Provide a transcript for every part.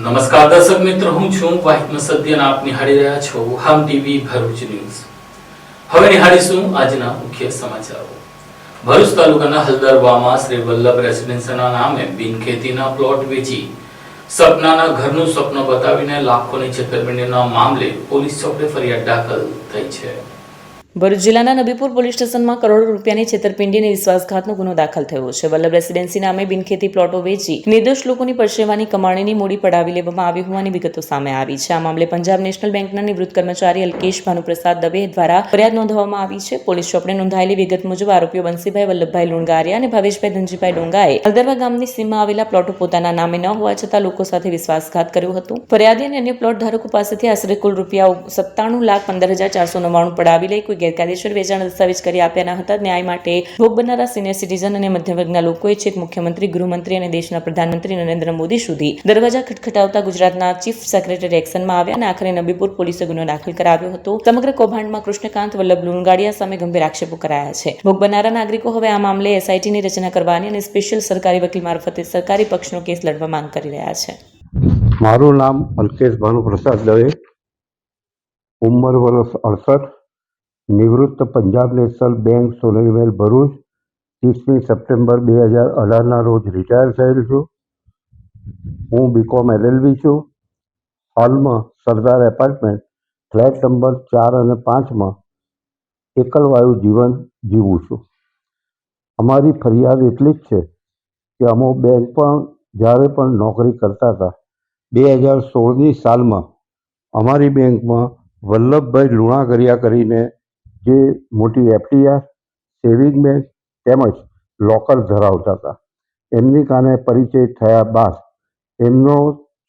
નમસ્કાર દર્શક મિત્રો, હું છું વાહિદ મસદ્દી અને આપ નિહાળી રહ્યા છો હામ ટીવી ભરૂચ ન્યૂઝ। હવે નિહાળીશું આજના મુખ્ય સમાચારો। ભરૂચ તાલુકાના હલદરવામાં શ્રી વલ્લભ રેસિડેન્સીના નામે બિનખેતીના પ્લોટ વેચી સપનાના ઘરનું સપનું બતાવીને લાખોની છેતરપિંડીના મામલે પોલીસ ચોપડે ફરિયાદ દાખલ થઈ છે। ભરૂચ જિલ્લાના નબીપુર પોલીસ સ્ટેશનમાં કરોડો રૂપિયાની છેતરપિંડી અને વિશ્વાસઘાતનો ગુનો દાખલ થયો છે। વલ્લભ રેસિડેન્સી નામે બિનખેતી પ્લોટો વેચી નિર્દોષ લોકોની પરસેવાની કમાણીની મૂડી પડાવી લેવામાં આવી હોવાની વિગતો સામે આવી છે। આ મામલે પંજાબ નેશનલ બેંકના નિવૃત્ત કર્મચારી અલ્કેશ ભાનુપ્રસાદ દવે દ્વારા ફરિયાદ નોંધવામાં આવી છે। પોલીસ ચોપડે નોંધાયેલી વિગત મુજબ આરોપીઓ બંસીભાઈ વલ્લભભાઈ લુણગારિયા અને ભાવેશભાઈ ધનજીભાઈ ડોંગાએ હલદરવા ગામની સીમમાં આવેલા પ્લોટો પોતાના નામે ન હોવા છતાં લોકો સાથે વિશ્વાસઘાત કર્યો હતો। ફરિયાદી અને અન્ય પ્લોટ ધારકો પાસેથી આશરે કુલ રૂપિયા 97,15,499 પડાવી લઈ કોઈ ગેરકાયદેસર વેચાણ દસ્તાવેજ કરી આપ્યા ન હતા। ન્યાય માટે ભોગ બનનારા સિનિયર સિટીઝન અને મધ્યમ વર્ગના લોકોએ છેક મુખ્યમંત્રી, ગૃહમંત્રી અને દેશના પ્રધાનમંત્રી નરેન્દ્ર મોદી સુધી દરવાજા ખટખટાવતા ગુજરાતના ચીફ સેક્રેટરી એક્શનમાં આવ્યા અને આખરે નબીપુર પોલીસે ગુનો દાખલ કરાવ્યો હતો। સમગ્ર કૌભાંડમાં કૃષ્ણકાંત વલ્લભ લુણગાડિયા સામે ગંભીર આક્ષેપો કરાયા છે। ભોગ બનનારા નાગરિકો હવે આ મામલે એસઆઈટીની રચના કરવાની અને સ્પેશિયલ સરકારી વકીલ મારફતે સરકારી પક્ષનો કેસ લડવા માંગ કરી રહ્યા છે। મારું નામ અલ્કેશ ભાનુપ્રસાદ દવે, ઉંમર વર્ષ 68, નિવૃત્ત પંજાબ નેશનલ બેંક સોલંકીમહેલ ભરૂચ, 30મી સપ્ટેમ્બર 2018ના રોજ રિટાયર થયેલ છું। હું બીકોમ LLB છું। હાલમાં સરદાર એપાર્ટમેન્ટ ફ્લેટ નંબર 4 અને 5માં એકલવાયુ જીવન જીવું છું। અમારી ફરિયાદ એટલી જ છે કે અમે બેંકમાં જ્યારે પણ નોકરી કરતા હતા 2016ની સાલમાં અમારી બેંકમાં વલ્લભભાઈ લુણાગરિયા કરીને જે મોટી FDR, સેવિંગ બેંક તેમજ લોકર ધરાવતા હતા, એમની કાને પરિચય થયા બાદ એમનો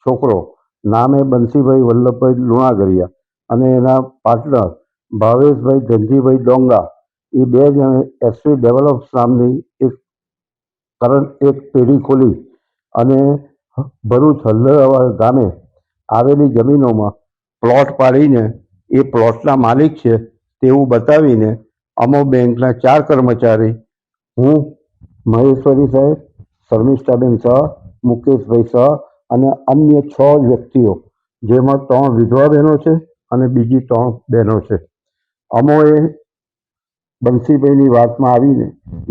છોકરો નામે બંસીભાઈ વલ્લભભાઈ લુણાગરિયા અને એના પાર્ટનર ભાવેશભાઈ ધનજીભાઈ ડોંગા એ બે જણે SV ડેવલપ્સ નામની એક પેઢી ખોલી અને ભરૂચ હલદરવા ગામે આવેલી જમીનોમાં પ્લોટ પાડીને એ પ્લોટના માલિક છે તેવું બતાવીને અમો બેંકના 4 કર્મચારી, હું, મહેશ્વરી સાહેબ, શર્મિષ્ઠાબેન શાહ, મુકેશભાઈ શાહ અને અન્ય 6 વ્યક્તિઓ, જેમાં 3 વિધવા બહેનો છે અને બીજી 3 બહેનો છે, અમોએ બંસીભાઈની વાતમાં આવીને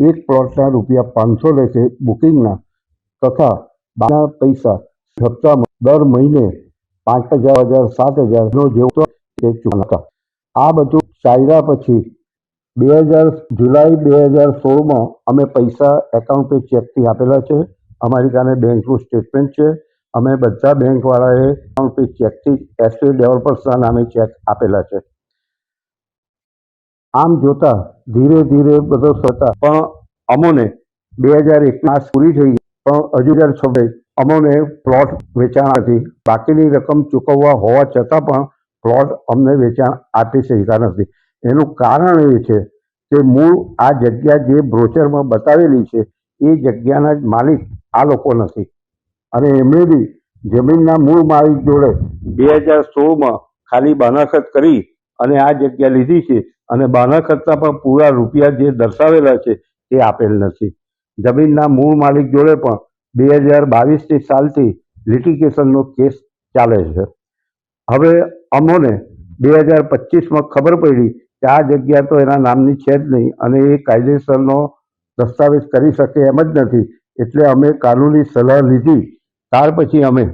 એક પ્લોટના રૂપિયા 500 લેખે બુકિંગના તથા બાના પૈસા હપ્તામાં દર મહિને 5,000, 7,000નો જેવો તે ચૂકવતા। આ બધું ચાલ્યા પછી જુલાઈ 2016માં અમે પૈસા એકાઉન્ટ પે ચેકથી આપેલા છે। અમારી કાને બેંકનું સ્ટેટમેન્ટ છે। અમે બધા બેંકવાળાએ એકાઉન્ટ પે ચેકથી SV ડેવલપર્સના નામે ચેક આપેલા છે। આમ જોતા ધીરે ધીરે બધો થતા પણ અમોને 2001 પૂરી થઈ પણ હજુ 2026 અમોને પ્લોટ વેચાણથી બાકીની રકમ ચૂકવવા હોવા છતાં પણ પ્લોટ અમને વેચાણ આપી શક્યા નથી। એનું કારણ એ છે કે મૂળ આ જગ્યા જે બ્રોચરમાં બતાવેલી છે એ જગ્યાના જ માલિક આ લોકો નથી અને એમણે બી જમીનના મૂળ માલિક જોડે 2016માં ખાલી બાનાખત કરી અને આ જગ્યા લીધી છે અને બાનાખતના પણ પૂરા રૂપિયા જે દર્શાવેલા છે તે આપેલ નથી। જમીનના મૂળ માલિક જોડે પણ 2022ની સાલથી લિટિગેશનનો કેસ ચાલે છે। હવે અમોને 2025માં ખબર પડી કે આ જગ્યા તો એના નામની છે જ નહીં અને એ કાયદેસરનો દસ્તાવેજ કરી શકે એમ જ નથી, એટલે અમે કાનૂની સલાહ લીધી। ત્યાર પછી અમે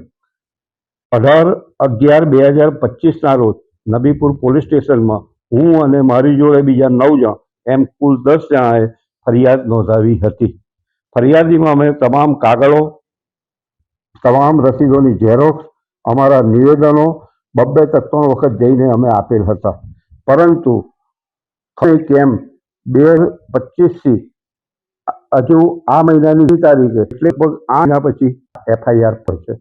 18/11/2025ના રોજ નબીપુર પોલીસ સ્ટેશનમાં હું અને મારી જોડે બીજા 9 જણ એમ કુલ 10 જણાએ ફરિયાદ નોંધાવી હતી। ફરિયાદીમાં અમે તમામ કાગળો, તમામ રસીદોની ઝેરોક્સ, અમારા નિવેદનો 2-3 વખત જઈને અમે આપેલ હતા, પરંતુ કેમ 2025થી હજુ આ મહિનાની તારીખે એટલે 8 મહિના પછી FIR પર છે।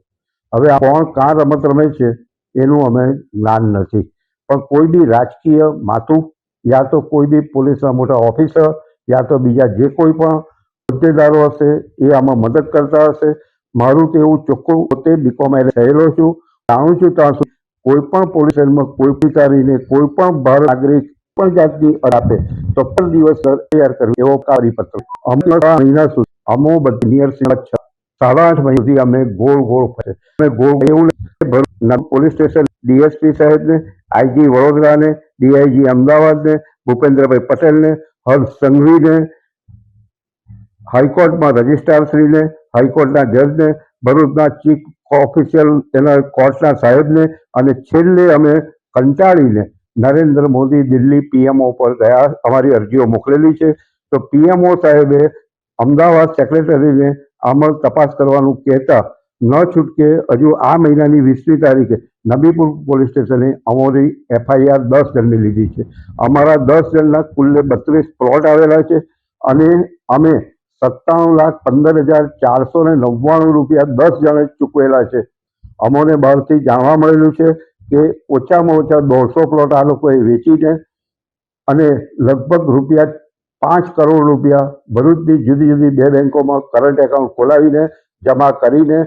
હવે આ કોણ કાં રમત રમે છે એનું અમે જ્ઞાન નથી, પણ કોઈ બી રાજકીય માથું યા તો કોઈ બી પોલીસના મોટા ઓફિસર યા તો બીજા જે કોઈ પણ હોદ્દેદારો હશે એ આમાં મદદ કરતા હશે। મારું તો એવું ચોખ્ખું, પોતે બીકોમ થયેલો છું, જાણું છું ત્યાં સુધી કોઈ પણ પોલીસ સ્ટેશનમાં કોઈ અધિકારીને કોઈ પણ ભારત નાગરિક પણ જાતની આપે તો 15 દિવસ તૈયાર કરવી એવો પરિપત્ર અમો મહિના સુધી અમો બધી 8.5 મહિના સુધી અમે ગોળ ગોળ ફરે. અમે ગોળ એવું ભરૂચ પોલીસ સ્ટેશન ડીએસપી સાહેબને, આઈજી વડોદરાને, ડીઆઈજી અમદાવાદને, ભૂપેન્દ્રભાઈ પટેલને, હર્ષ સંઘવીને, હાઈકોર્ટમાં રજિસ્ટ્રારશ્રીને, હાઈકોર્ટના જજને, ભરૂચના ચીફ ઓફિશિયલ એના કોર્ટના સાહેબને, અને છેલ્લે અમે કંટાળીને નરેન્દ્ર મોદી દિલ્હી પીએમઓ પર ગયા. અમારી અરજીઓ મોકલેલી છે. તો પીએમઓ સાહેબે અમદાવાદ સેક્રેટરીને આમાં તપાસ કરવાનું કહેતા ન છૂટકે હજુ આ મહિનાની 20મી તારીખે નબીપુર પોલીસ સ્ટેશને અમારી FIR 10 જણની લીધી છે. અમારા 10 જણના કુલ્લે 32 પ્લોટ આવેલા છે અને અમે 57,15,499 રૂપિયા 10 જણે ચૂકવેલા છે. અમોને બહારથી જાણવા મળેલું છે કે ઓછામાં ઓછા 150 પ્લોટ આ લોકોએ વેચીને અને લગભગ રૂપિયા 5 કરોડ રૂપિયા ભરૂચની જુદી જુદી 2 બેંકોમાં કરંટ એકાઉન્ટ ખોલાવીને જમા કરીને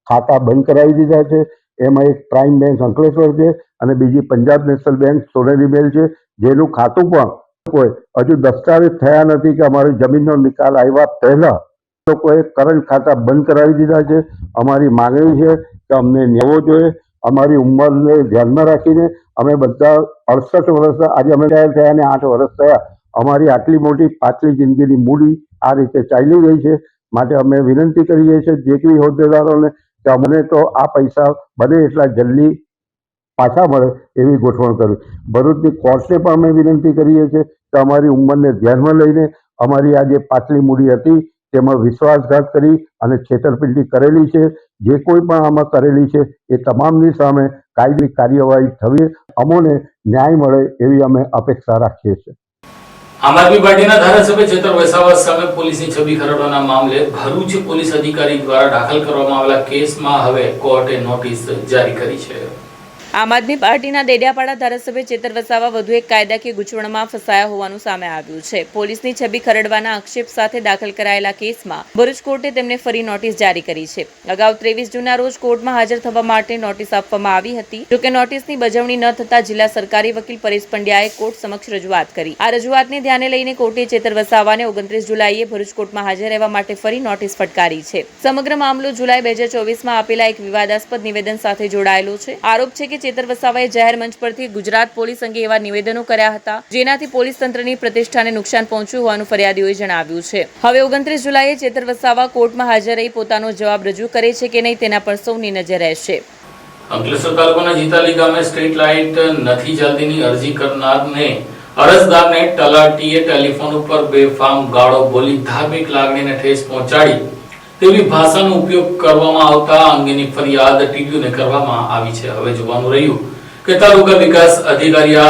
ખાતા બંધ કરાવી દીધા છે. એમાં એક પ્રાઇમ બેંક અંકલેશ્વર છે અને બીજી પંજાબ નેશનલ બેંક સોનેરી બેલ છે, જેનું ખાતું પણ કોઈ હજુ દસ્તાવેજ થયા નથી કે અમારી જમીનનો નિકાલ આવ્યા પહેલા લોકોએ કરંટ ખાતા બંધ કરાવી દીધા છે. અમારી માંગણી છે કે અમને ન્યાય જોઈએ. અમારી ઉંમરને ધ્યાનમાં રાખીને અમે બધા 68 વર્ષ આજે અમે રિટાયર થયા અને 8 વર્ષ થયા. અમારી આટલી મોટી પાછલી જિંદગીની મૂડી આ રીતે ચાલી ગઈ છે. માટે અમે વિનંતી કરીએ છીએ જે હોદ્દેદારોને કે અમને તો આ પૈસા બને એટલા જલ્દી પાછા મળે એવી ગોઠવણ કરવી. ભરૂચની કોર્ટને પણ અમે વિનંતી કરીએ છીએ કે અમારી ઉંમરને ધ્યાનમાં લઈને અમારી આ જે પાછલી મૂડી હતી તેમાં વિશ્વાસઘાત કરી અને છેતરપિંડી કરેલી છે. જે કોઈ પણ આમાં કરેલી છે એ તમામની સામે કાયદેસર કાર્યવાહી થવી, અમોને ન્યાય મળે એવી અમે અપેક્ષા રાખીએ છીએ. આમ આદમી પાર્ટીના ધારાસભ્ય ચેતર વસાવા સામે પોલીસની છબી ખરડવાના મામલે ભરૂચ પોલીસ અધિકારી દ્વારા દાખલ કરવામાં આવેલા કેસમાં હવે કોર્ટે નોટિસ જારી કરી છે. આમ આદમી પાર્ટીના ડેડિયાપાડા ધારાસભ્ય ચેતર વસાવા વધુ એક કાયદાકીય ગૂંચવણમાં ફસાયા હોવાનું સામે આવ્યું છે. પોલીસની છબી ખરડવાના આક્ષેપ સાથે દાખલ કરાયેલા કેસમાં ભરૂચ કોર્ટે તેમને ફરી નોટિસ જારી કરી છે. અગાઉ 23 જૂનના રોજ કોર્ટમાં હાજર થવા માટે નોટિસ આપવામાં આવી હતી. જોકે નોટિસની બજવણી ન થતા જિલ્લા સરકારી વકીલ પરેશ પંડ્યાએ કોર્ટ સમક્ષ રજૂઆત કરી. આ રજૂઆતને ધ્યાને લઈને કોર્ટે ચેતર વસાવાને 29 જુલાઈએ ભરૂચ કોર્ટમાં હાજર રહેવા માટે ફરી નોટિસ ફટકારી છે. સમગ્ર મામલો જુલાઈ 2024માં આપેલા એક વિવાદાસ્પદ નિવેદન સાથે જોડાયેલો છે. આરોપ છે કે ચેતર વસાવાએ જાહેર મંચ પરથી ગુજરાત પોલીસ અંગે એવા નિવેદનો કર્યા હતા જેનાથી પોલીસ તંત્રની પ્રતિષ્ઠાને નુકસાન પહોંચ્યું હોવાનું ફરિયાદીઓએ જણાવ્યું છે. હવે 29 જુલાઈએ ચેતર વસાવા કોર્ટમાં હાજર રહી પોતાનો જવાબ રજૂ કરે છે કે નહીં તેના પર સૌની નજર રહેશે. અંકલેશ્વર તાલુકાના જીતાલી ગામે સ્ટ્રીટ લાઇટ નથી ચાલતીની અરજી કરનારને અરજદારને તલાટીએ ટેલિફોન ઉપર બેફામ ગાળો બોલી ધાર્મિક લાગણીને ઠેસ પહોંચાડી તેવી ભાષાનો ઉપયોગ કરવામાં આવતા અંગેની ફરિયાદ ટીડીઓને કરવામાં આવી છે. હવે જોવાનું રહ્યું કે તાલુકા વિકાસ અધિકારી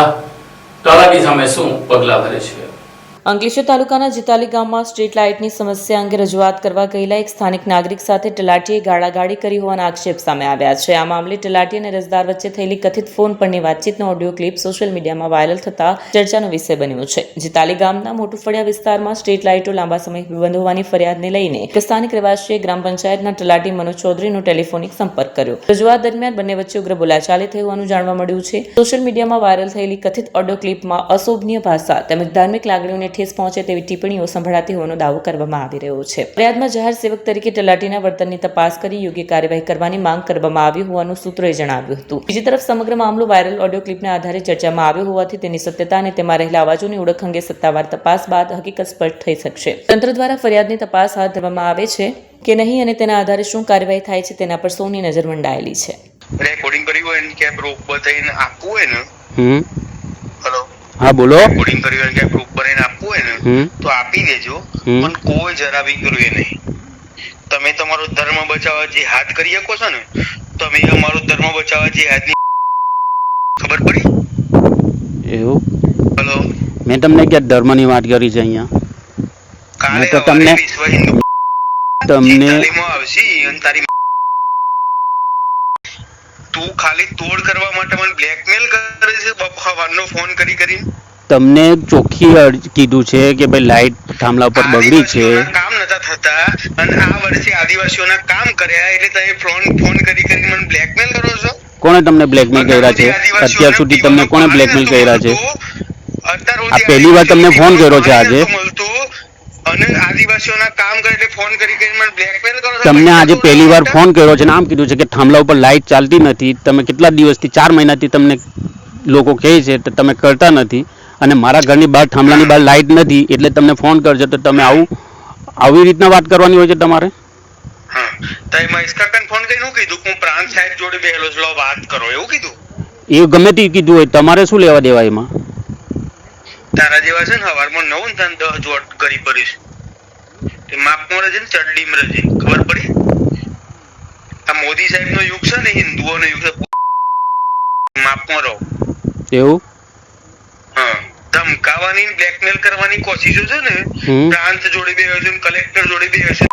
તલાટી સામે શું પગલાં ભરે છે. અંકલેશ્વર તાલુકાના જીતાલી ગામમાં સ્ટ્રીટ લાઇટની સમસ્યા અંગે રજૂઆત કરવા ગયેલા એક સ્થાનિક નાગરિક સાથે તલાટીએ ગાળાગાળી કરી હોવાના આક્ષેપ સામે આવ્યા છે. આ મામલે તલાટી અને અરજદાર વચ્ચે થયેલી કથિત ફોન પરની વાતચીતનો ઓડિયો ક્લિપ સોશિયલ મીડિયામાં વાયરલ થતા ચર્ચાનો વિષય બન્યો છે. જીતાલી ગામના મોટુફળિયા વિસ્તારમાં સ્ટ્રીટ લાઇટો લાંબા સમય બંધ હોવાની ફરિયાદને લઈને સ્થાનિક રહેવાસીએ ગ્રામ પંચાયતના તલાટી મનોજ ચૌધરીનો ટેલિફોનિક સંપર્ક કર્યો. રજૂઆત દરમિયાન બંને વચ્ચે ઉગ્ર બોલાચાલી થઈ હોવાનું જાણવા મળ્યું છે. સોશિયલ મીડિયામાં વાયરલ થયેલી કથિત ઓડિયો ક્લિપમાં અશોભનીય ભાષા તેમજ ધાર્મિક લાગણીઓને ઠેસ પહોંચે તેવી ટિપ્પણીઓ સંભળાતી હોવાનો દાવો કરવામાં આવી રહ્યો છે. ફરિયાદમાં જાહેર સેવક તરીકે તલાટીના વર્તનની તપાસ કરી યોગ્ય કાર્યવાહી કરવાની માંગ કરવામાં આવી હોવાનું સૂત્રોએ જણાવ્યું હતું. બીજી તરફ સમગ્ર મામલો વાયરલ ઓડિયો ક્લિપના આધારે ચર્ચામાં આવ્યો હોવાથી તેની સત્યતા અને તેમાં રહેલા અવાજોની ઓળખ અંગે સત્તાવાર તપાસ બાદ હકીકત સ્પષ્ટ થઈ શકશે. તંત્ર દ્વારા ફરિયાદની તપાસ હાથ ધરવામાં આવે છે કે નહીં અને તેના આધારે શું કાર્યવાહી થાય છે તેના પર સૌની નજર મંડાયેલી છે. રેકોર્ડિંગ કર્યું હોય ને કે પ્રૂફ બતાવીને આપવું હોય ને હેલો હા બોલો રેકોર્ડિંગ કર્યું હોય કે પ્રૂફ બનાવીને આપવું હોય ને તો આપી દેજો, પણ કોઈ જરા બી કર્યું એ નહીં. તમે તમારો ધર્મ બચાવવા જે હાથ કરી શકો છો ને, તમે અમારો ધર્મ બચાવવા જે હાથની ખબર પડી? એવું હેલો મેં તમને ક્યાં ધર્મની વાત કરી છે અહીંયા? કાલે તો તમને વિશ્વ હિન્દુ તમને તાલીમમાં આવશે અને તારી તું ખાલી તોડ કરવા માટે મને બ્લેકમેલ કરે છે સવારનો ફોન કરી કરીને. તમને ચોખ્ખી કીધું છે કે ભાઈ લાઈટ થાંભલા પર બગડી છે, કામ નતા થતા અને આ વર્ષે આદિવાસીઓના કામ કર્યા એટલે તમે ફોન કરી મને બ્લેકમેલ કરો છો. કોણે તમને બ્લેકમેલ કર્યા છે? અત્યાર સુધી તમને કોણે બ્લેકમેલ કર્યા છે? આ પહેલી વાર તમને ફોન કર્યો છે આજે. અને આદિવાસીઓના કામ કરે એટલે ફોન કરી મને બ્લેકમેલ કરો છો. તમને આજે પૈસા પહેલી વાર દો ફોન કર્યો છે ને આમ કીધું છે કે થાંભલા ઉપર લાઇટ ચાલતી નથી. તમે કેટલા દિવસથી 4 મહિનાથી તમને લોકો કહે છે તો તમે કરતા નથી, અને મારા ઘરની બહાર થાંભલાની બહાર લાઇટ નથી એટલે તમને ફોન કરજો. તો તમે આવી રીતના વાત કરવાની હોય છે તમારે. હા, તો એ મહેશ કાકાને ફોન કરીને શું કીધું કે હું પ્રાંત સાહેબ જોડે બેહેલો છું, લો વાત કરો એવું કીધું? એ ગમે તે કીધું હોય, તમારે શું લેવા દેવા એમાં? તારા જેવા છે ને હવારમાં 9 ને 10 જોટ કરી પડીશ તે માપમાં રહે છે ને ચડડીમાં રહે છે, ખબર પડી? આ મોદી સાહેબ નો યુગ છે ને, હિન્દુઓનો યુગ છે, માપમાં રહો. એવું? હા, ધમકાવાની બ્લેકમેલ કરવાની કોશિશો છે ને, પ્રાંત જોડે બેહ્યો છે, કલેક્ટર જોડે બેહ્યો છે,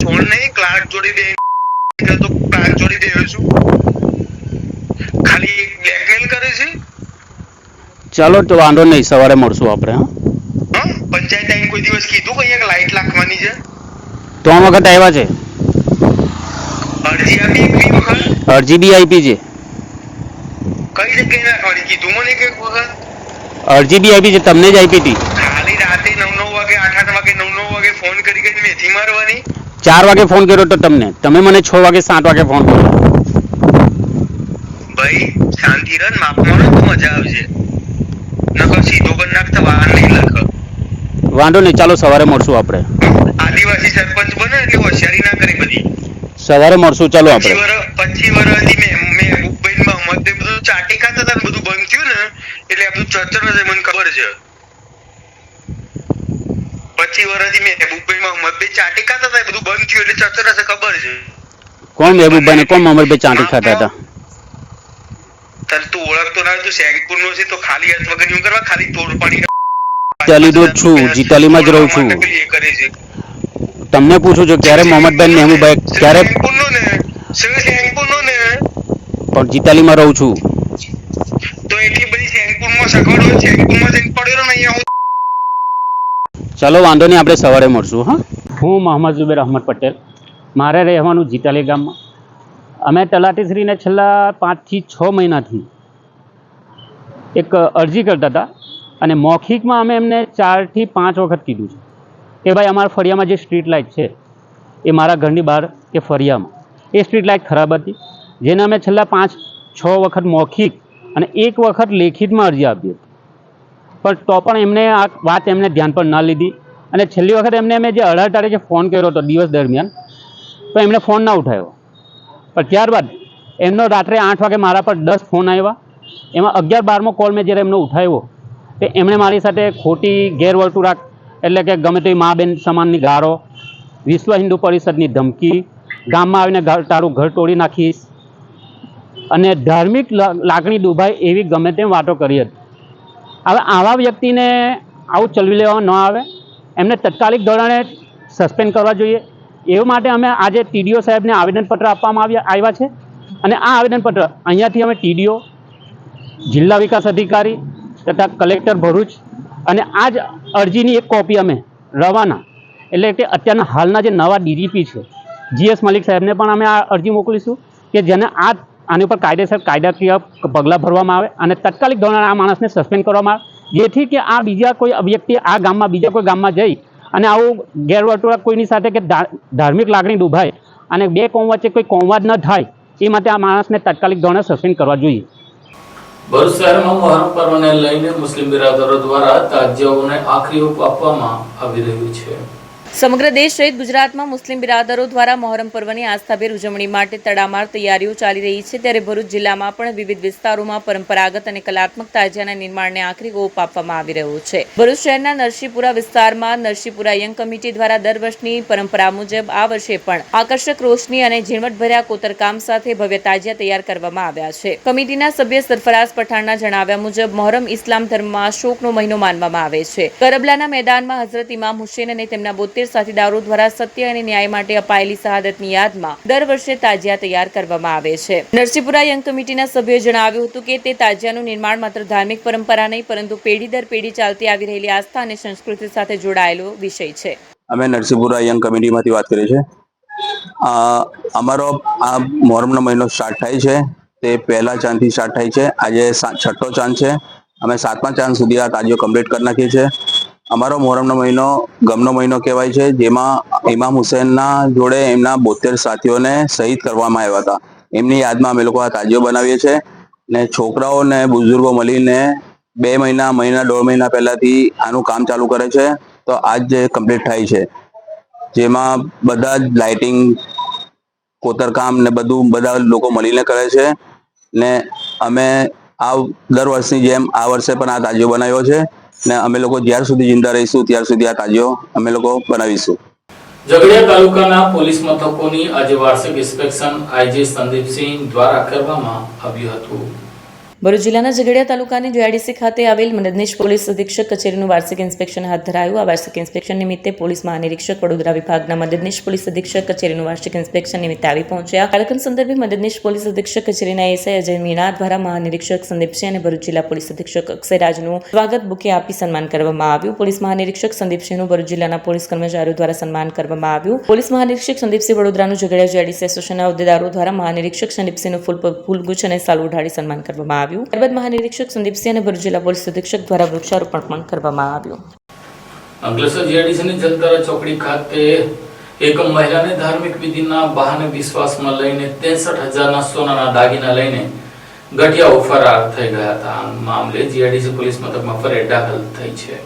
છોડ નહીં ક્લાર્ક જોડે બેહ્યો તો પ્રાંત જોડે બેહ્યો છું, ખાલી બ્લેકમેલ કરે છે. ચાલો તો વાંધો નહીં, સવારે મળશું આપણે. હા, પંચાયત આઈને કોઈ દિવસ કીધું કે અહીંયા લાઈટ લાખવાની છે? 3 વખત આવ્યા છે. અરજી આપી એક બી વખત? અરજી બી આપી છે. કઈ જગ્યાએ નાખવાની કીધું મને એક વખત? અરજી બી આપી છે, તમને જ આપી હતી. ખાલી રાતે 9 વાગે 8 વાગે 9 વાગે ફોન કરી મેથી મારવાની? 4 વાગે ફોન કર્યો તો તમને, તમે મને 6 વાગે 7 વાગે ફોન કર્યો. ભાઈ શાંતિ રન, માપમાં રહો તો મજા આવશે, નકર સીધો કરી નાખતા વાર નહીં લખ. વાંધો નહીં, ચાલો સવારે મળશું આપણે. આદિવાસી સરપંચ બને એટલે હોશિયારી ના કરી બધી. સવારે મળશું, ચાલો આપણે. 25 વર્ષથી મહેબૂબભાઈ મોહમ્મદ બધું ચાટી ખાતા હતા, બધું બંધ થયું ને એટલે આ બધું ચચર છે, મને ખબર છે. 25 વર્ષથી મહેબૂબભાઈ મોહમ્મદભાઈ ચાટી ખાતા હતા, બધું બંધ થયું એટલે ચચર હશે, ખબર છે. કોણ મહેબૂબભાઈ ને કોણ મોહમ્મદભાઈ ચાટી ખાતા હતા? તારે તું ઓળખતો ના, તું શેખપુર નો છે તો ખાલી હાથ વગર નહીં કરવા, ખાલી તોડ પાડી જીતાલીનો જ છું, જીતાલીમાં જ રહું છું. તમને પૂછું છું ક્યારે મોહમ્મદભાઈ મહેબૂબભાઈ ક્યારે? શેખપુરનો ને, શેખપુરનો ને, પણ જીતાલીમાં રહું છું. તો એટલી બધી શેખપુરમાં સગવડ હોય, શેખપુરમાં જઈને પડેલો ને અહીંયા. ચાલો વાંધો નહીં, આપણે સવારે મળશું. હા, હું મોહમ્મદ ઝુબેર અહમદ પટેલ, મારે રહેવાનું જીતાલી ગામમાં. અમે તલાટીશ્રીને છેલ્લા 5 થી 6 મહિનાથી એક અરજી કરતા હતા, અને મૌખિકમાં અમે એમને 4 થી 5 વખત કીધું છે કે ભાઈ અમારા ફળિયામાં જે સ્ટ્રીટ લાઇટ છે એ મારા ઘરની બહાર કે ફળિયામાં એ સ્ટ્રીટ લાઇટ ખરાબ હતી, જેને અમે છેલ્લા 5-6 વખત મૌખિક અને 1 વખત લેખિતમાં અરજી આપી હતી. પણ તો પણ એમને આ વાત એમને ધ્યાન પર ના લીધી, અને છેલ્લી વખત એમને અમે જે 18 તારીખે ફોન કર્યો હતો દિવસ દરમિયાન, તો એમને ફોન ના ઉઠાવ્યો. પણ ત્યારબાદ એમનો રાત્રે 8 વાગે મારા પર 10 ફોન આવ્યા, એમાં 11-12મો કોલ મેં જ્યારે એમનો ઉઠાવ્યો તો એમણે મારી સાથે ખોટી ગેરવર્તુળાક, એટલે કે ગમે તે મા બેન સમાનની ગાળો, વિશ્વ હિન્દુ પરિષદની ધમકી, ગામમાં આવીને તારું ઘર તોડી નાખીશ, અને ધાર્મિક લાગણી દુભાય એવી ગમે તેમ વાતો કરી હતી. હવે આવા વ્યક્તિને આવું ચલવી લેવામાં ન આવે, એમને તાત્કાલિક ધોરણે સસ્પેન્ડ કરવા જોઈએ. એ માટે અમે આજે ટીડીઓ સાહેબને આવેદનપત્ર આપવામાં આવ્યા છે, અને આ આવેદનપત્ર અહીંયાથી અમે ટીડીઓ, જિલ્લા વિકાસ અધિકારી તથા કલેક્ટર ભરૂચ, અને આ જ અરજીની એક કોપી અમે રવાના, એટલે કે અત્યારના હાલના જે નવા ડીજીપી છે GS મલિક સાહેબને પણ અમે આ અરજી મોકલીશું કે જેને આની ઉપર કાયદાકીય પગલાં ભરવામાં આવે અને તાત્કાલિક ધોરણે આ માણસને સસ્પેન્ડ કરવામાં આવે, જેથી કે આ બીજા કોઈ વ્યક્તિ આ ગામમાં બીજા કોઈ ગામમાં જઈ અને આવું ગેરવર્તુળાક કોઈની સાથે કે ધાર્મિક લાગણી દુભાય અને બે કોમ વચ્ચે કોઈ કોમવાદ ન થાય, એ માટે આ માણસને તાત્કાલિક ધોરણે સસ્પેન્ડ કરવા જોઈએ. ભરૂચ શહેરમાં મહોરમ પર્વને લઈને મુસ્લિમ બિરાદરો દ્વારા તાજિયાઓને આખરી ઓપ આપવામાં આવી રહ્યું છે. સમગ્ર દેશ સહિત ગુજરાતમાં મુસ્લિમ બિરાદરો દ્વારા મહોરમ પર્વની આસ્થાભેર ઉજવણી માટે તડામાર તૈયારીઓ ચાલી રહી છે, ત્યારે ભરૂચ જિલ્લામાં પણ વિવિધ વિસ્તારોમાં પરંપરાગત અને કલાત્મક તાજિયાના નિર્માણને આખરી ઓપ આપવામાં આવી રહ્યો છે. ભરૂચ શહેરના નરસિંહપુરા વિસ્તારમાં નરસિંહપુરા યંગ કમિટી દ્વારા દર વર્ષની પરંપરા મુજબ આ વર્ષે પણ આકર્ષક રોશની અને ઝીણવટભર્યા કોતરકામ સાથે ભવ્ય તાજિયા તૈયાર કરવામાં આવ્યા છે. કમિટીના સભ્ય સરફરાઝ પઠાણના જણાવ્યા મુજબ મહોરમ ઇસ્લામ ધર્મમાં શોકનો મહિનો માનવામાં આવે છે. કરબલાના મેદાનમાં હઝરત ઇમામ હુસેન અને તેમના 72 સાથીદારો દ્વારા સત્ય અને ન્યાય માટે અપાયેલી શહાદતની યાદમાં દર વર્ષે તાજિયા તૈયાર કરવામાં આવે છે. નરસિંહપુરા યંગ કમિટીના સભ્યોએ જણાવ્યું હતું કે તે તાજિયાનું નિર્માણ માત્ર ધાર્મિક પરંપરા નહીં, પરંતુ પેઢી દર પેઢી ચાલતી આવી રહેલી આસ્થા અને સંસ્કૃતિ સાથે જોડાયેલો વિષય છે. અમે નરસિંહપુરા યંગ કમિટીમાંથી વાત કરીએ છીએ. અમારો આ મહોરમનો મહિનો સ્ટાર્ટ થાય છે તે પહેલા ચાંદથી સ્ટાર્ટ થાય છે. આજે 6ઠ્ઠો ચાંદ છે. અમે 7મા ચાંદ સુધી આ તાજિયો કમ્પ્લીટ કરી નાખીએ છીએ. અમારો મોહરમનો મહિનો ગમનો મહિનો કહેવાય છે, જેમાં ઇમામ હુસૈનના જોડે એમના 72 સાથીઓને શહીદ કરવામાં આવ્યા હતા. એમની યાદમાં અમે લોકો આ તાજિયો બનાવીએ છીએ ને છોકરાઓ ને બુઝુર્ગો મળીને 2 મહિના 1.5 મહિના પહેલાથી આનું કામ ચાલુ કરે છે. તો આજ જે કમ્પ્લીટ થાય છે, જેમાં બધા જ લાઇટિંગ, કોતરકામ ને બધું બધા લોકો મળીને કરે છે. ને અમે આ દર વર્ષની જેમ આ વર્ષે પણ આ તાજિયો બનાવ્યો છે ને અમે લોકો જ્યાર સુધી જિંદા રહીશું ત્યાર સુધી આ તાજિયો અમે લોકો બનાવીશું. ઝઘડિયા તાલુકાના પોલીસ મથકોની આજે વાર્ષિક ઇન્સ્પેક્શન આઈજી સંદીપસિંહ દ્વારા કરવામાં આવ્યું હતું. ભરૂચ જિલ્લાના ઝઘડિયા તાલુકાની જીઆઈડીસી ખાતે આવેલ મદદનીશ પોલીસ અધિક્ષક કચેરીનું વાર્ષિક ઇન્સ્પેક્શન હાથ ધરાયું. આ વાર્ષિક ઇન્સ્પેક્શન નિમિત્તે પોલીસ મહાનિરીક્ષક વડોદરા વિભાગના મદદનીશ પોલીસ અધિક્ષક કચેરીનું વાર્ષિક ઇન્સ્પેક્શન નિમિત્તે આવી પહોંચ્યા. કાર્યક્રમ સંદર્ભે મદદનીશ પોલીસ અધિક્ષક કચેરીના એસઆઈ અજય મીણા દ્વારા મહાનિરીક્ષક સંદીપસિંહ અને ભરૂચ જિલ્લા પોલીસ અધિક્ષક અક્ષયરાજનું સ્વાગત બુકે આપી સન્માન કરવામાં આવ્યું. પોલીસ મહાનિરીક્ષક સંદીપસિંહનું ભરૂચ જિલ્લાના પોલીસ કર્મચારીઓ દ્વારા સન્માન કરવામાં આવ્યું. પોલીસ મહાનિરીક્ષક સંદીપસિંહ વડોદરાનું ઝઘડિયા જીઆઈડીસી એસોસિએશનના હોદ્દેદારો દ્વારા મહાનિરીક્ષક સંદીપસિંહનું ફૂલગુચ્છ અને સાલ ઉઢાડી સન્માન કરવામાં આવ્યું. ત્યારબાદ મહાનિરીક્ષક સંદીપસિંહ અને ભરૂચ જિલ્લા પોલીસ અધિક્ષક દ્વારા વૃક્ષારોપણ પણ કરવામાં આવ્યું. અંકલેશ્વર જીઆઈડીસીની જલતારા ચોકડી ખાતે એક મહિલાને ધાર્મિક વિધિના બહાને વિશ્વાસમાં લઈને 63,000ના સોનાના દાગીના લઈને ગઠિયાઓ ફરાર થઈ ગયા હતા. આ મામલે જીઆઈડીસી પોલીસ મથકમાં ફરિયાદ દાખલ થઈ છે.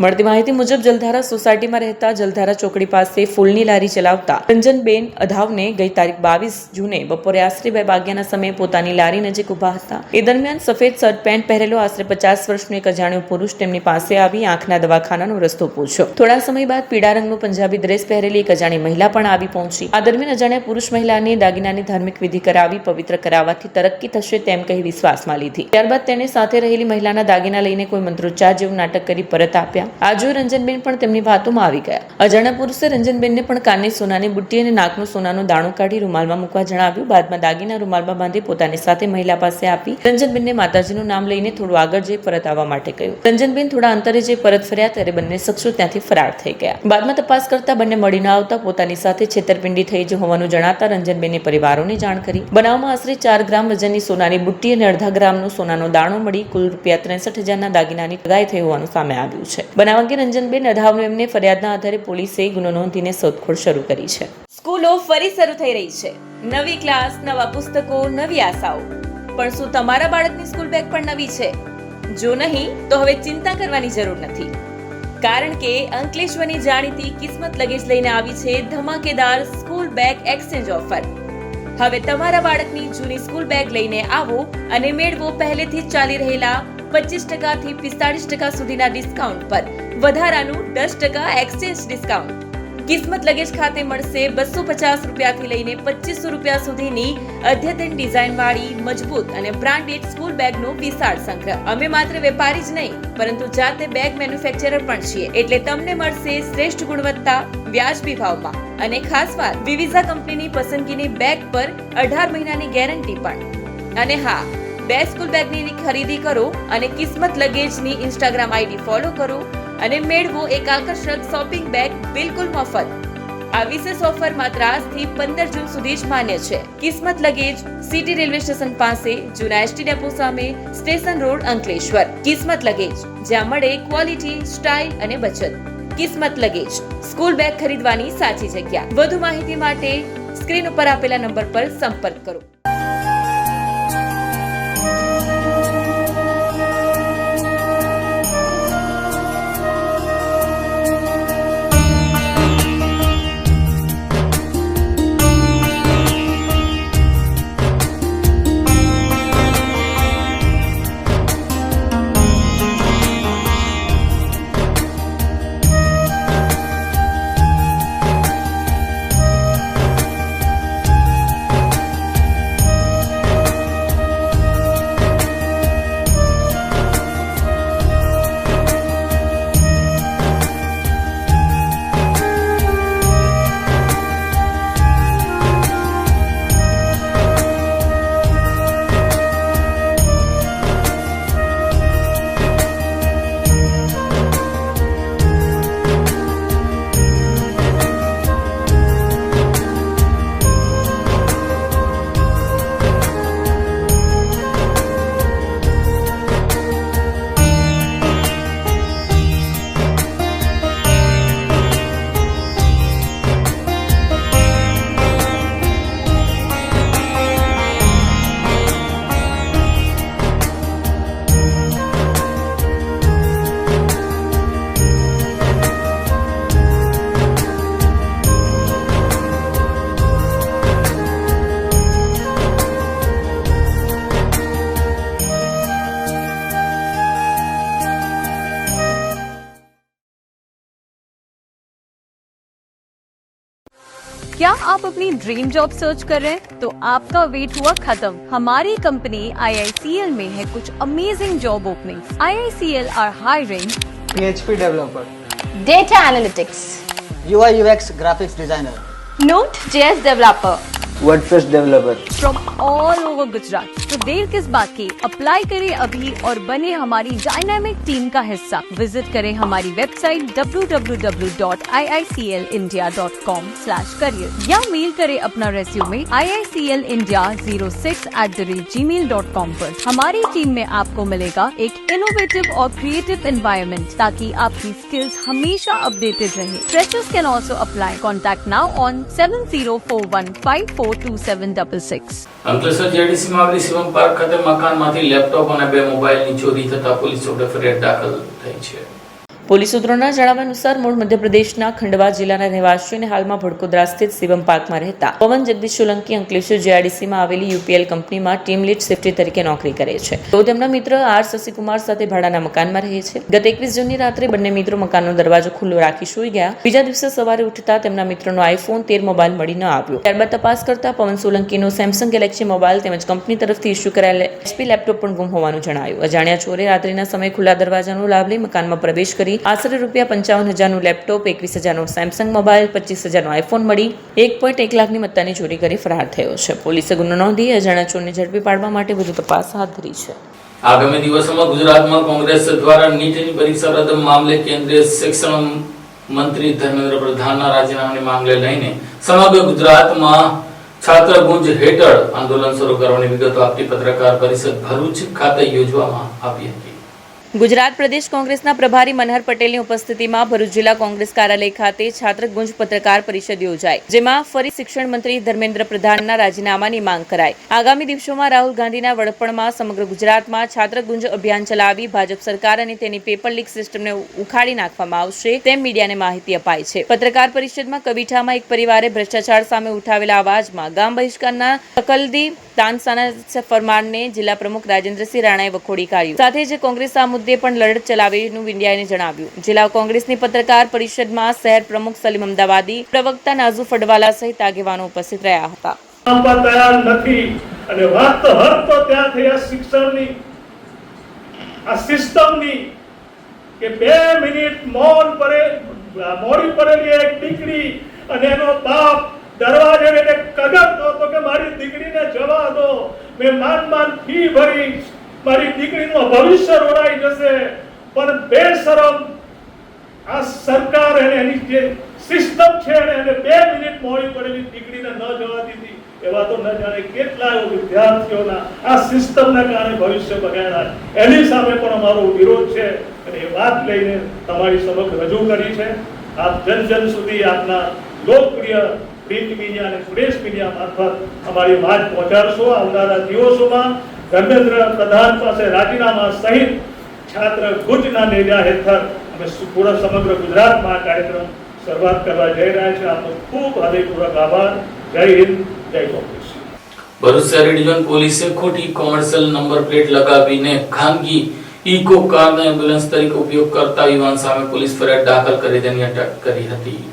મળતી માહિતી મુજબ જલધારા સોસાયટીમાં રહેતા જલધારા ચોકડી પાસે ફૂલની લારી ચલાવતા રંજનબેન અધાવને ગઈ તારીખ 22 જૂને બપોરે આશરે 2 વાગ્યાના સમયે પોતાની લારી નજીક ઊભા હતા. એ દરમિયાન સફેદ શર્ટ પેન્ટ પહેરેલો આશરે 50 વર્ષનો એક અજાણ્યો પુરુષ તેમની પાસે આવી આંખના દવાખાનાનો રસ્તો પૂછ્યો. થોડા સમય બાદ પીળા રંગનો પંજાબી ડ્રેસ પહેરેલી એક અજાણી મહિલા પણ આવી પહોંચી. આ દરમિયાન અજાણ્યા પુરુષ મહિલાને દાગીનાની ધાર્મિક વિધિ કરાવી પવિત્ર કરાવવાથી તરક્કી થશે તેમ કહી વિશ્વાસમાં લીધી. ત્યારબાદ તેણે સાથે રહેલી મહિલાના દાગીના લઈને કોઈ મંત્રોચ્ચાર જેવું નાટક કરી પરત આપ્યા. આ જોઈ રંજનબેન પણ તેમની વાતોમાં આવી ગયા. અજાણ્યા પુરુષે રંજનબેનને પણ કાનની સોનાની બુટ્ટી અને નાકનો સોનાનો દાણો કાઢી રૂમાલમાં મૂકવા જણાવ્યું. બાદમાં દાગીના રૂમાલમાં બાંધી પોતાની સાથે મહિલા પાસે આપી રંજનબેનને માતાજીનું નામ લઈને થોડું આગળ જઈ પરત આવવા માટે કહ્યું. રંજનબેન થોડા અંતરે જઈ પરત ફર્યા ત્યારે બંને શખ્સો ત્યાંથી ફરાર થઈ ગયા. બાદમાં તપાસ કરતા બંને મળી ન આવતા પોતાની સાથે છેતરપિંડી થઈ હોવાનું જણાતા રંજનબેને પરિવારોને જાણ કરી. બનાવમાં આશરે 4 ગ્રામ વજનની સોનાની બુટ્ટી અને અડધા ગ્રામનો સોનાનો દાણો મળી કુલ ₹63,000ના દાગીનાની ઠગાઈ થઈ હોવાનું સામે આવ્યું છે. બનાવ અંગે રંજનબેન અધાવનો એમને ફરિયાદના આધારે પોલીસે ગુનો નોંધીને શોધખોળ શરૂ કરી છે. સ્કૂલો ફરી શરૂ થઈ રહી છે. નવી ક્લાસ, નવા પુસ્તકો, નવી આશાઓ. પણ શું તમારા બાળકની સ્કૂલ બેગ પણ નવી છે? જો નહીં તો હવે ચિંતા કરવાની જરૂર નથી, કારણ કે અંકલેશ્વરની જાણીતી કિસ્મત લગેજ લઈને આવી છે ધમાકેદાર સ્કૂલ બેગ એક્સચેન્જ ઓફર. હવે તમારા બાળકની જૂની સ્કૂલ બેગ લઈને આવો અને મેળવો પહેલેથી જ ચાલી રહેલા 25% થી 45% સુધીના ડિસ્કાઉન્ટ પર વધારાનું 10% એક્સચેન્જ ડિસ્કાઉન્ટ. કિસ્મત લગેજ ખાતે મળશે ₹250 થી લઈને ₹2500 સુધીની અદ્યતન ડિઝાઇનવાળી મજબૂત અને બ્રાન્ડેડ સ્કૂલ બેગનો વિશાળ સંગ્રહ. અમે માત્ર વેપારી જ નહીં પરંતુ જાતે બેગ મેન્યુફેક્ચરર પણ છીએ, એટલે તમને મળશે શ્રેષ્ઠ ગુણવત્તા, વ્યાજબી ભાવમાં અને ખાસ વાત, વિવિઝા કંપનીની પસંદગીની બેગ પર 18 મહિનાની ગેરંટી પણ. અને હા, 2 સ્કૂલ બેગની ખરીદી કરો અને કિસ્મત લગેજની ઇન્સ્ટાગ્રામ આઈડી ફોલો કરો અને મેળવો એક આકર્ષક શોપિંગ બેગ બિલકુલ મફત. આ વિશેષ ઓફર માત્ર આજથી 15 જૂન સુધી જ માન્ય છે. કિસ્મત લગેજ, સિટી રેલવે સ્ટેશન પાસે, જૂના એસટી ડેપો સામે, સ્ટેશન રોડ, અંકલેશ્વર. કિસ્મત લગેજ, જ્યાં મળે ક્વોલિટી, સ્ટાઇલ અને બચત. કિસ્મત લગેજ, સ્કૂલ બેગ ખરીદવાની સાચી જગ્યા. વધુ માહિતી માટે સ્ક્રીન ઉપર આપેલા નંબર પર સંપર્ક કરો. क्या आप अपनी ड्रीम जॉब सर्च कर रहे हैं? तो आपका वेट हुआ खत्म। हमारी कंपनी IICL में है कुछ amazing job openings. IICL are hiring PHP developer, data analytics, UI UX graphics designer, Node.js developer WordPress developer. From all over Gujarat. तो देर किस बात की, अप्लाई करें अभी और बने हमारी डायनामिक टीम का हिस्सा। विजिट करें हमारी वेबसाइट www.iiclindia.com/career या मेल करें अपना रेज्यूमे iiclindia06@gmail.com पर। हमारी टीम में आपको मिलेगा एक इनोवेटिव और क्रिएटिव एनवायरनमेंट ताकि आपकी स्किल्स हमेशा अपडेटेड रहे। Freshers can also apply. Contact now on 7041542766। Ankleshwar જેડીસીમાં આવેલી શિવમ પાર્ક ખાતે મકાનમાંથી લેપટોપ અને 2 મોબાઈલની ચોરી થતા પોલીસ ચોપડે ફરિયાદ દાખલ થઈ છે। પોલીસ સૂત્રોના જણાવ્યા અનુસાર મૂળ મધ્યપ્રદેશના ખંડવા જિલ્લાના રહેવાસી અને હાલમાં ભડકોદરા સ્થિત શિવમ પાર્કમાં રહેતા પવન જગદીશ સોલંકી અંકલેશ્વર JRDCમાં આવેલી UPL કંપનીમાં ટીમ લીડ સેફ્ટી તરીકે નોકરી કરે છે। તો તેમના મિત્ર R શશિકુમાર સાથે ભાડાના મકાનમાં રહે છે। ગત 21 જૂનની રાત્રે બંને મિત્રો મકાનનો દરવાજો ખુલ્લો રાખી સૂઈ ગયા। બીજા દિવસે સવારે ઉઠતા તેમના મિત્રનો આઈફોન 13 મોબાઈલ મળી ન આવ્યો। ત્યારબાદ તપાસ કરતા પવન સોલંકીનો સેમસંગ ગેલેક્સી મોબાઈલ તેમજ કંપની તરફથી ઇસ્યુ કરાયેલ HP લેપટોપ પણ ગુમ હોવાનું જણાયું। અજાણ્યા ચોરે રાત્રિના સમયે ખુલ્લા દરવાજાનો લાભ લઈ મકાનમાં પ્રવેશ કરી આશરે ₹55,000નું લેપટોપ, 21,000નો સેમસંગ મોબાઈલ, 25,000નો આઈફોન મળી 1.1 લાખની મત્તાની ચોરી કરી ફરાર થયો છે। પોલીસે ગુનો નોંધી અજાણ્યા ચોરને ઝડપી પાડવા માટે વધુ તપાસ હાથ ધરી છે। આગામી દિવસોમાં ગુજરાતમાં કોંગ્રેસ દ્વારા નીટની પરીક્ષા રદ મામલે કેન્દ્રીય શિક્ષણ મંત્રી ધર્મેન્દ્ર પ્રધાનના રાજીનામાની માંગને લઈને સમગ્ર ગુજરાતમાં છાત્ર ગુંજ હેઠળ આંદોલન શરૂ કરવાની વિગતો આપતી પત્રકાર પરિષદ ભરૂચ ખાતે યોજવામાં આવી હતી। ગુજરાત પ્રદેશ કોંગ્રેસના પ્રભારી મનહર પટેલની ઉપસ્થિતિમાં ભરૂચ જિલ્લા કોંગ્રેસ કાર્યાલય ખાતે છાત્ર ગુંજ પત્રકાર પરિષદ યોજાઈ, જેમાં ફરી શિક્ષણ મંત્રી ધર્મેન્દ્ર પ્રધાનના રાજીનામાની માંગ કરાઈ। આગામી દિવસોમાં રાહુલ ગાંધીના વડપણમાં સમગ્ર ગુજરાતમાં છાત્ર ગુંજ અભિયાન ચલાવી ભાજપ સરકાર અને તેની પેપર લીક સિસ્ટમને ઉખાડી નાખવામાં આવશે તેમ મીડિયાને માહિતી અપાઈ છે। પત્રકાર પરિષદમાં કવિઠામાં એક પરિવારે ભ્રષ્ટાચાર સામે ઉઠાવેલા અવાજમાં ગામ બહિષ્કારના તકલદી તાનસાના ફરમાનને જિલ્લા પ્રમુખ રાજેન્દ્રસિંહ રાણાએ વખોડી કાઢ્યું। સાથે જ કોંગ્રેસ આ મુદ્દે પણ લડત ચલાવીનું મીડિયાને જણાવ્યું। જિલ્લા કોંગ્રેસની પત્રકાર પરિષદમાં શહેર પ્રમુખ સલીમ અમદાવાદી, પ્રવક્તા નાઝુ ફડવાલા સહિત આગેવાનો ઉપસ્થિત રહ્યા હતા। તૈયાર નથી અને વાત તો હર તો ત્યાં થઈ આ શિક્ષણની આ સિસ્ટમની કે 2 મિનિટ મૌન મોડી પડેલી એક દીકરી અને એનો બાપ દરવાજે એને કગરતો હતો કે મારી દીકરીને જવા દો, મેં માંડ ફી ભરી, મારી દીકરીનું ભવિષ્ય રોડાઈ જશે, પણ બેશરમ આ સરકાર અને એની જે સિસ્ટમ છે એને 2 મિનિટ મોડી પડેલી દીકરીને ન જવા દીધી। એવા તો ન જાણે કેટલા વિદ્યાર્થીઓના આ સિસ્ટમના કારણે ભવિષ્ય બગાડ્યા। એની સામે પણ અમારો વિરોધ છે અને એ વાત લઈને તમારી સમક્ષ રજૂ કરી છે। આપ જન સુધી આપના લોકપ્રિય પ્રિન્ટ મીડિયા અને પ્રેસ મીડિયા મારફત અમારી વાત પહોંચાડશો। આવનારા દિવસોમાં ધર્મેન્દ્ર પ્રધાન પાસે રાજીનામા સહિત છાત્ર ગુંજના નેજા હેઠળ અમે પૂરા સમગ્ર ગુજરાતમાં આ કાર્યક્રમ શરૂઆત કરવા જઈ રહ્યા છે। આપનો ખૂબ હૃદયપૂર્વક આભાર। જય હિન્દ, જય કોંગ્રેસ। ભરૂચ શહેરી ડિવિઝન પોલીસે ખોટી કોમર્શિયલ નંબર પ્લેટ લગાવીને ખાનગી ઇકો કારનો એમ્બ્યુલન્સ તરીકે ઉપયોગ કરતા યુવાન સામે પોલીસ ફરિયાદ દાખલ કરી તેની અટક કરી હતી।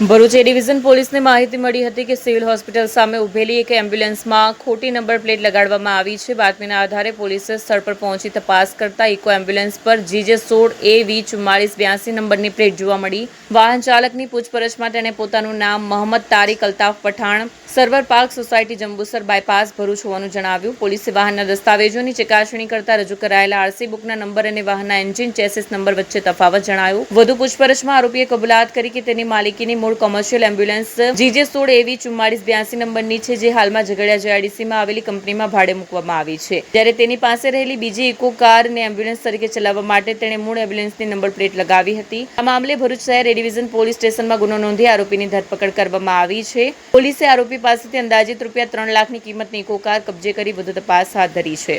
ભરૂચ એ ડિવિઝન પોલીસને માહિતી મળી હતી કે સિવિલ હોસ્પિટલ સામે ઉભેલી એક એમ્બ્યુલન્સમાં ખોટી નંબર પ્લેટ લગાડવામાં આવી છે। બાતમીના આધારે પોલીસે સ્થળ પર પહોંચી તપાસ કરતા ઇકો એમ્બ્યુલન્સ પર GJ16AV4482 નંબરની પ્લેટ જોવા મળી। વાહન ચાલકની પૂછપરછમાં તેણે પોતાનું નામ Mohammad Tariq Altaf Pathan, Sarvar park society Jambusar bypass Bharuch હોવાનું જણાવ્યું। પોલીસે વાહનના દસ્તાવેજોની ચકાસણી કરતા રજૂ કરાયેલા RC બુકના નંબર અને વાહનના એન્જિન ચેસિસ નંબર વચ્ચે તફાવત જણાયું। વધુ પૂછપરછમાં આરોપીએ કબૂલાત કરી કે તેની માલિકીની મૂળ કોમર્શિયલ એમ્બ્યુલન્સ GJ16AV4482 નંબરની છે, જે હાલમાં ઝઘડિયા JRDCમાં આવેલી કંપનીમાં ભાડે મૂકવામાં આવી છે। ત્યારે તેની પાસે રહેલી બીજી ઇકો કારને એમ્બ્યુલન્સ તરીકે ચલાવવા માટે તેણે મૂળ એમ્બ્યુલન્સની નંબર પ્લેટ લગાવી હતી। આ મામલે ભરૂચ શહેર એ ડિવિઝન પોલીસ સ્ટેશનમાં ગુનો નોંધી આરોપીની ધરપકડ કરવામાં આવી છે। પોલીસે આરોપી પાસેથી અંદાજિત ₹3 લાખની કિંમતની ઇકો કાર કબજે કરી વધુ તપાસ હાથ ધરી છે।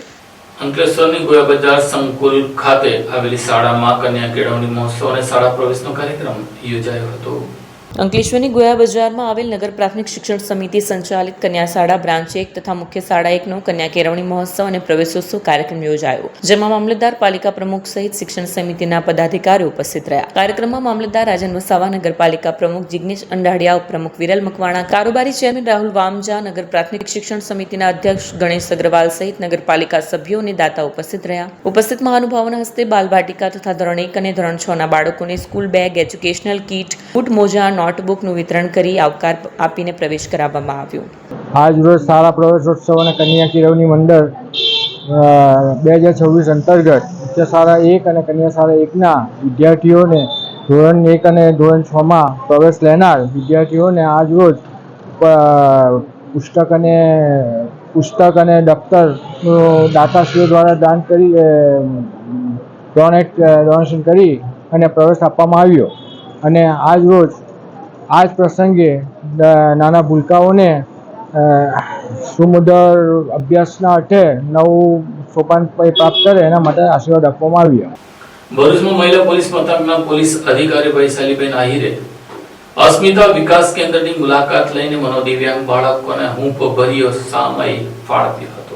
અંકલેશ્વરની ગોયા બજાર સંકુલ ખાતે આવેલી શાળામાં કન્યા કેળવણી મહોત્સવ અને શાળા પ્રવેશનો કાર્યક્રમ યોજાયો હતો। અંકલેશ્વરની ગોયા બજારમાં આવેલ નગર પ્રાથમિક શિક્ષણ સમિતિ સંચાલિત કન્યા શાળા બ્રાન્ચ 1 તથા મુખ્ય શાળા 1નો કન્યા કેળવણી મહોત્સવ અને પ્રવેશોત્સવ કાર્યક્રમ યોજાયો, જેમાં મામલતદાર, પાલિકા પ્રમુખ સહિત શિક્ષણ સમિતિના પદાધિકારીઓ ઉપસ્થિત રહ્યા. કાર્યક્રમમાં મામલતદાર રાજન વસાવા, નગરપાલિકા પ્રમુખ જિગ્નેશ અંડાડિયા, ઉપપ્રમુખ વિરલ મકવાણા, કારોબારી ચેરમેન રાહુલ વામજા, નગર પ્રાથમિક શિક્ષણ સમિતિના અધ્યક્ષ ગણેશ અગ્રવાલ સહિત નગરપાલિકા સભ્યો અને દાતા ઉપસ્થિત રહ્યા. ઉપસ્થિત મહાનુભાવોના હસ્તે બાલવાટિકા તથા ધોરણ 1 અને ધોરણ 6ના બાળકોને school bag, educational kit, boot, મોજા, નોટબુકનું વિતરણ કરી આવકાર આપીને પ્રવેશ કરાવવામાં આવ્યો. આજ રોજ શાળા પ્રવેશોત્સવ અને કન્યા કેળવણી મંડળ 2026 અંતર્ગત મુખ્ય શાળા 1 અને કન્યા શાળા 1ના વિદ્યાર્થીઓને ધોરણ 1 અને ધોરણ 6માં પ્રવેશ લેનાર વિદ્યાર્થીઓને આજ રોજ પુસ્તક અને દફતરનું દાતાશ્રીઓ દ્વારા ડોનેશન કરી અને પ્રવેશ આપવામાં આવ્યો. અને આજ રોજ આ જ પ્રસંગે નાના ભૂલકાઓને સુમધુર અભ્યાસના અર્થે નવું સોપાન પ્રાપ્ત કરે એના માટે આશીર્વાદ આપવામાં આવ્યા. ભરૂચમાં મહિલા પોલીસ મથકના પોલીસ અધિકારી વૈશાલીબેન આહિરે અસ્મિતા વિકાસ કેન્દ્રની મુલાકાત લઈને મનોદિવ્યાંગ બાળકોને હૂંફ ભર્યો સમય ફાળવ્યો હતો.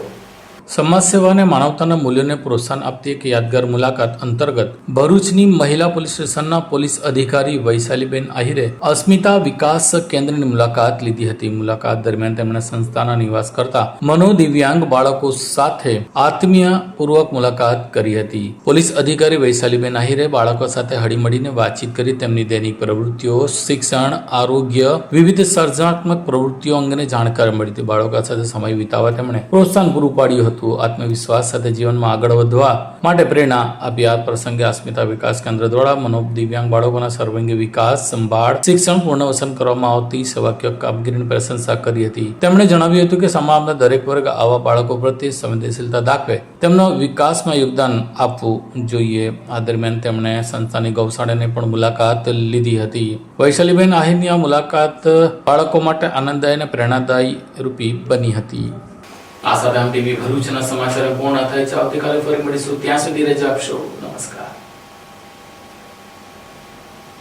સમાજ સેવા અને માનવતાના મૂલ્યોને પ્રોત્સાહન આપતી એક યાદગાર મુલાકાત અંતર્ગત ભરૂચની મહિલા પોલીસ સ્ટેશનના પોલીસ અધિકારી વૈશાલીબેન આહિરે અસ્મિતા વિકાસ કેન્દ્રની મુલાકાત લીધી હતી. મુલાકાત દરમિયાન તેમણે સંસ્થાના નિવાસ કરતા મનોદિવ્યાંગ બાળકો સાથે આત્મીય પૂર્વક મુલાકાત કરી હતી. પોલીસ અધિકારી વૈશાલીબેન આહિરે બાળકો સાથે હળીમળીને વાતચીત કરી તેમની દૈનિક પ્રવૃત્તિઓ, શિક્ષણ, આરોગ્ય, વિવિધ સર્જનાત્મક પ્રવૃત્તિઓ અંગેને જાણકારી મળી હતી. બાળકો સાથે સમય વિતાવવા તેમણે પ્રોત્સાહન પૂરું પાડ્યું હતું. આત્મવિશ્વાસ સાથે જીવનમાં આગળ વધવા માટે પ્રેરણા આપી. આ પ્રસંગે અસ્મિતા વિકાસ કેન્દ્ર દ્વારા મનોદિવ્યાંગ બાળકોના સર્વાંગી વિકાસ, સંભાળ, શિક્ષણ પૂર્ણવસન કરવામાં આવતી સેવાકીય કામગીરીની પ્રશંસા કરી હતી. તેમણે જણાવ્યું હતું કે સમાજના દરેક વર્ગ આવા બાળકો પ્રત્યે સંવેદનશીલતા દાખવે તેમનો વિકાસમાં યોગદાન આપવું જોઈએ. આ દરમિયાન તેમણે સંસ્થાની ગૌશાળાની પણ મુલાકાત લીધી હતી. વૈશાલીબેન આહિરની આ મુલાકાત બાળકો માટે આનંદદાયી અને પ્રેરણાદાયી રૂપી બની હતી. આ સાથે આમ ટીવી ભરૂચના સમાચાર પૂર્ણ થાય છે. આવતીકાલે ફરી મળીશું. ત્યાં સુધી રજા આપશો.